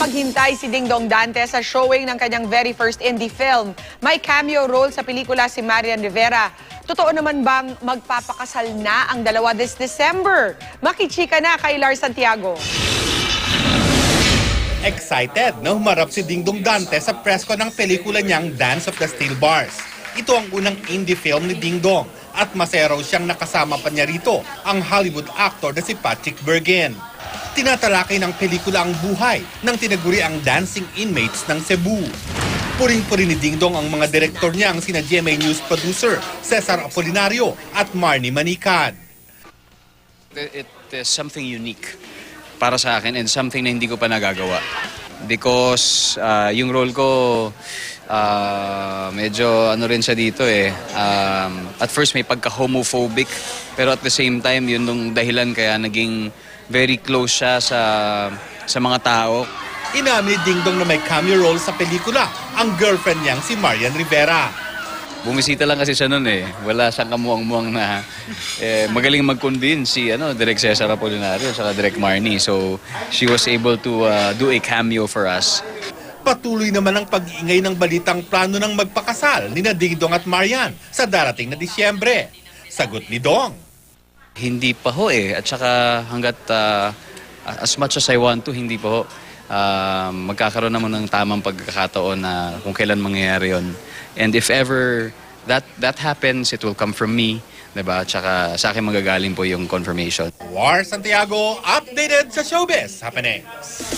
maghintay si Dingdong Dantes sa showing ng kanyang very first indie film. May cameo role sa pelikula si Marian Rivera. Totoo naman bang magpapakasal na ang dalawa this December? Makichika na kay Lars Santiago. Excited na humarap si Dingdong Dantes sa presko ng pelikula niyang Dance of the Steel Bars. Ito ang unang indie film ni Dingdong at masaya raw siyang nakasama pa niya rito ang Hollywood actor na si Patrick Bergin. Tinatalakay ng pelikula ang buhay ng tinaguriang dancing inmates ng Cebu. Puring-puri ni Dingdong ang mga direktor niya ang sina GMA News producer Cesar Apolinario at Marnie Manicad. It is something unique para sa akin and something na hindi ko pa nagagawa. Because yung role ko, medyo ano rin siya dito eh. At first may pagka-homophobic, pero at the same time, yun nung dahilan kaya naging very close siya sa mga tao. Inamin ni Dingdong na may cameo role sa pelikula ang girlfriend niyang si Marian Rivera. Bumisita lang kasi siya noon eh. Wala siyang kamuang-muang na magaling mag-convince si Direk Cesar Apolinario at Direk Marnie. So she was able to do a cameo for us. Patuloy naman ang pag-iingay ng balitang plano ng magpakasal ni Dingdong at Marian sa darating na Disyembre. Sagot ni Dong. Hindi pa ho eh. At saka hanggat as much as I want to, hindi pa ho. Magkakaroon naman ng tamang pagkakataon na kung kailan mangyayari yon. And if ever that happens, it will come from me. Diba? At saka sa akin magagaling po yung confirmation. War Santiago, updated sa showbiz happenings.